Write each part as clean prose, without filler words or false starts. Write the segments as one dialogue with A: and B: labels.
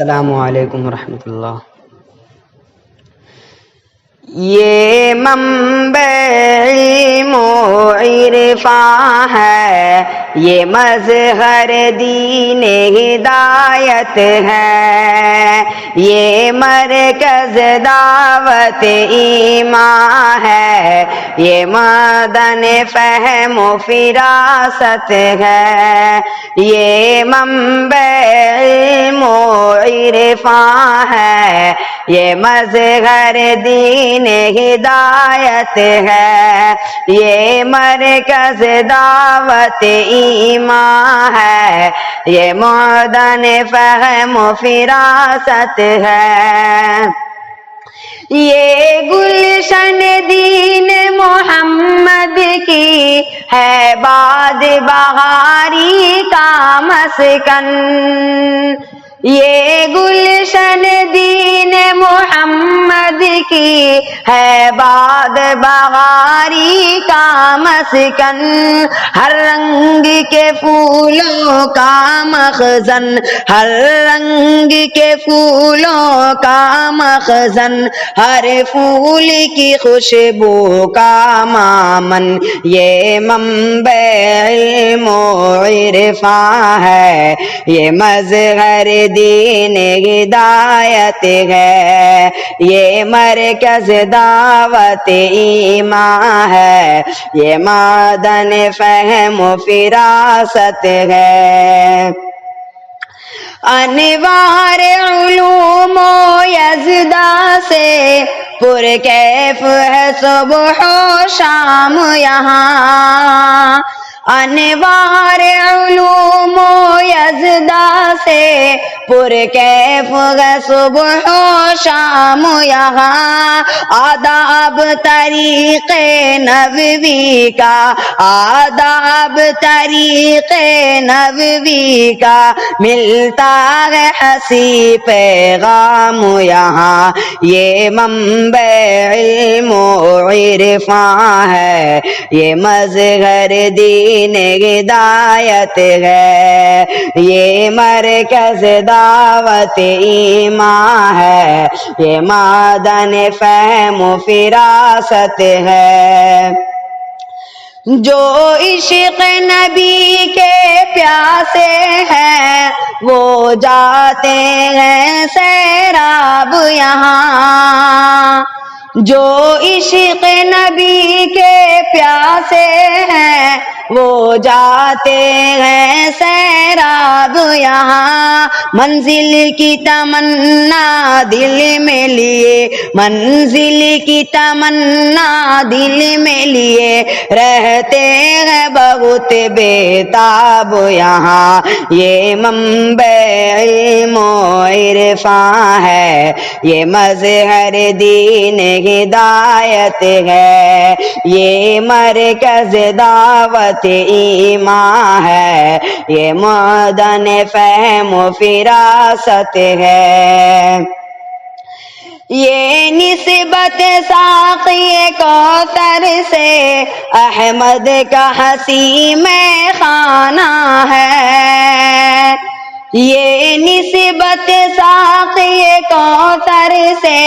A: السلام علیکم ورحمۃ اللہ۔ یہ منبع علم و عرفاں ہے، یہ مظہر دین ہدایت ہے، یہ مرکز دعوت ایمان ہے، یہ معدن فہم و فراست ہے، یہ منبع علم و عرفاں ہے، یہ مظہر دین ہدایت ہے، یہ مرکز دعوت ایمان ہے، یہ معدن فہم و فراست ہے، یہ گلشن دین محمد کی ہے باد بہاری کا مسکن، یہ گلشن دین محمد کی ہے باد بہاری کا مسکن، ہر رنگ کے پھولوں کا مخزن، ہر رنگ کے پھولوں کا مخزن، ہر پھول کی خوشبو کا مامن، یہ منبع علم و عرفاں ہے، یہ مظہر دین ہدایت ہے، یہ مرکز دعوت ایمان ہے، یہ معدن فہم و فراست ہے، انوار علوم و یزداں سے پرکیف ہے صبح و شام یہاں، انوار علوم و یزداں سے پرکیف ہے صبح و شام یہاں، آداب طریق نبوی کا، آداب طریق نبوی کا ملتا ہے حسی پیغام یہاں، یہ منبع علم و عرفاں ہے، یہ مظہر دین ہدایت ہے، یہ مرکز دعوت ایمان ہے، یہ معدن فہم و فراست ہے، جو عشق نبی کے پیاسے ہیں وہ جاتے ہیں سیراب یہاں، جو عشق نبی کے پیاسے ہیں وہ جاتے ہیں سیراب یہاں، منزل کی تمنا دل میں لیے، منزل کی تمنا دل میں لیے رہتے ہیں بہت بے تاب یہاں، یہ منبع علم و عرفاں ہے، یہ مظہر دین ہدایت ہے، یہ مرکز دعوت ایمان ہے، یہ معدن فہم و فراست ہے، یہ نسبت ساقی کوثر سے احمد کا حسی میں خانہ ہے، یہ نسبت ساقی کوثر سے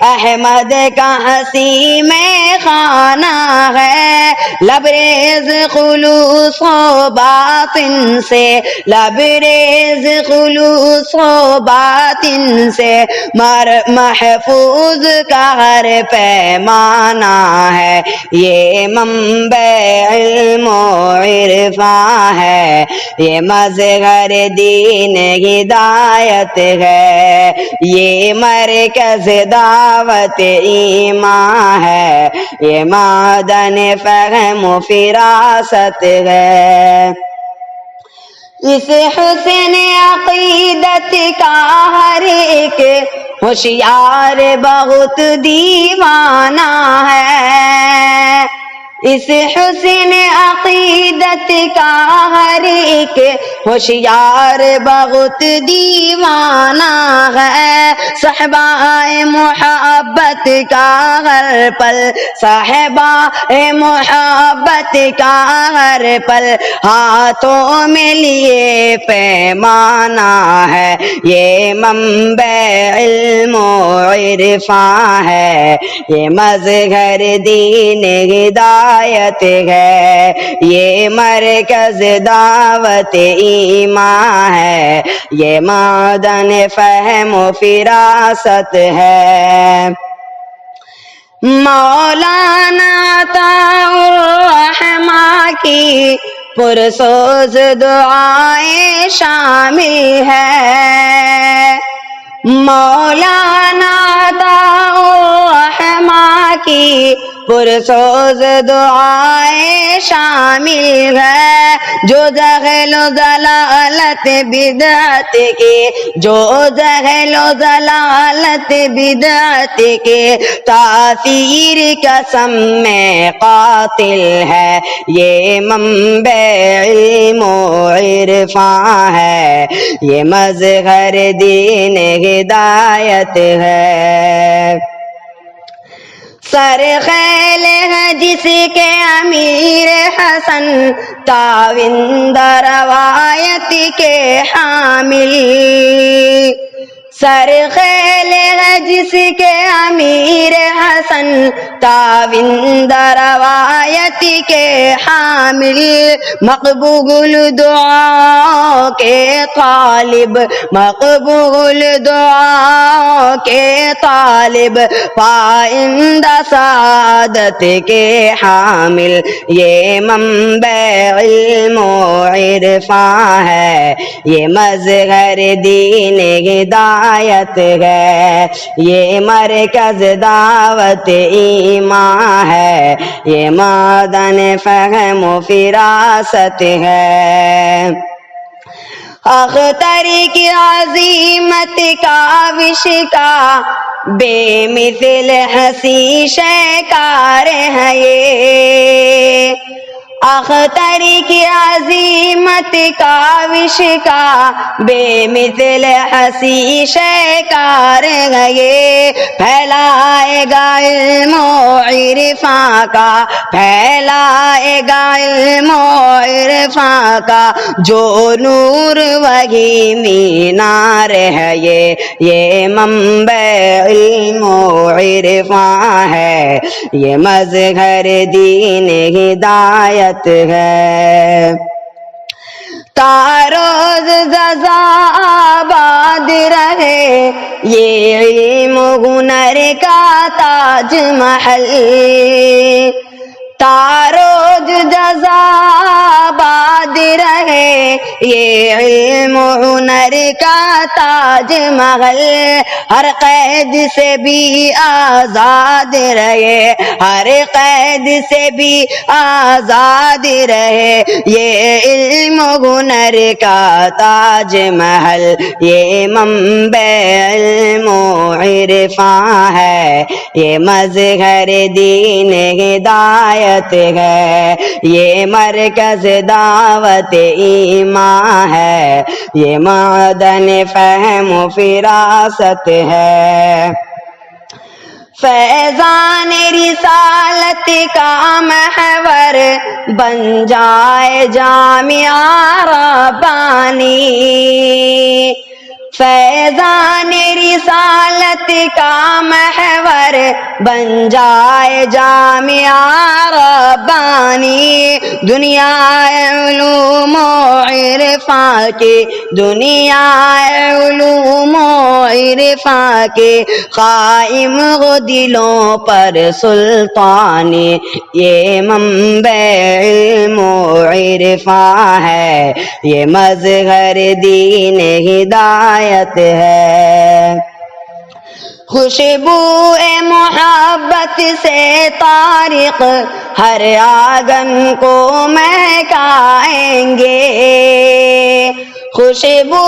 A: احمد کا حسی میں خانہ ہے، لبریز خلوص و باطن سے، لبریز خلوص و باطن سے محفوظ کا ہر پیمانہ ہے، یہ منبع علم و عرفاں ہے، یہ مظہر دین ہدایت ہے، یہ مرکز دعوت ایمان ہے، یہ معدن فہم و فراست ہے، اس حسن عقیدت کا ہر ایک ہوشیار بہت دیوانہ ہے، اس حسن عقیدت کا ہر ایک ہوشیار بہت دیوانہ ہے، صحبہ محبت کا ہر پل، صحبہ محبت کا ہر پل ہاتھوں میں لیے پیمانہ ہے، یہ منبع علم و عرفان ہے، یہ مظہر دین ہدایت ہے، یہ مرکز دعوت ایمان ہے، یہ معدن فہم و فراست ہے۔ مولانا عطاء الرحمن کی پرسوز دعائیں شامل ہے، مولانا عطاء الرحمن کی پرسوز دعائیں شامل ہے، جو جہل و ضلالت بدعت کے، جو جہل و ضلالت بدعت کے تاثیر قسم میں قاتل ہے، یہ منبع علم و عرفان ہے، یہ مظہر دین ہدایت ہے۔ سرخیل ہے جس کے امیر حسن، تاوند روایت کے حامل، سرخیل ہے جس کے امیر حسن، تاوند روایت کے حامل، مقبول دعا کے طالب، مقبول دعا کے طالب، پائندہ سعادت کے حامل، یہ منبع علم و عرفان ہے، یہ مظہر دین ہدایت ہے، یہ مرکز دعوت ایمان ہے، یہ معدن فہم و فراست ہے۔ اختر کی عظیمت کاوش کا بے مثل حسین شیکار ہے یہ، اختر کی عظیمت کاوش کا بے مثل حسین شیکار ہے یہ، پھیلائے گا علم و عرفان کا، پھیلائے گا علم و عرفان کا جو نور، وہی مینار ہے یہ منبع علم و عرفان ہے، یہ مظہر دین ہدایت ہے۔ تاروز رضا آباد رہے یہ علم ہنر کا تاج محل، تاروز جزا آباد رہے یہ علم ہنر کا تاج محل، ہر قید سے بھی آزاد رہے، ہر قید سے بھی آزاد رہے یہ علم ہنر کا تاج محل، یہ منبع علم و عرفان ہے، یہ مظہر دین ہدایت ہے، یہ مرکز دعوت ایمان ہے، یہ معدن فہم و فراست ہے۔ فیضان رسالت کا محور بن جائے جامعہ ربانی، فیضان رسالت کا محور بن جائے جامعہ ربانی، دنیا علوم و عرفان کی، دنیا علوم و عرفان کی قائم ہو دلوں پر سلطانی، یہ منبع علم و عرفان ہے، یہ مظہر دین ہدایت ہے۔ خوشبو محبت سے طارق ہر آنگن کو مہکائیں گے، خوشبو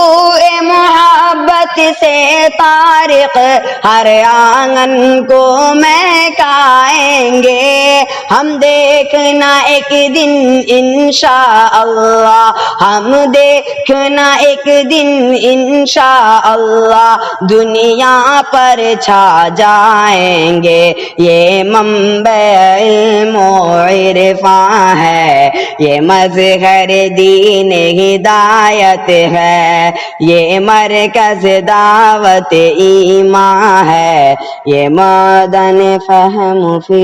A: محبت محبت سے طارق ہر آنگن کو مہکائیں گے. ہم دیکھنا ایک دن انشاءاللہ، ہم دیکھنا ایک دن انشاءاللہ دنیا پر چھا جائیں گے. یہ منبع علم و عرفاں ہے، یہ مظہر دین ہدایت ہے، یہ مرکز دعوت ایمان ہے، یہ معدن فہم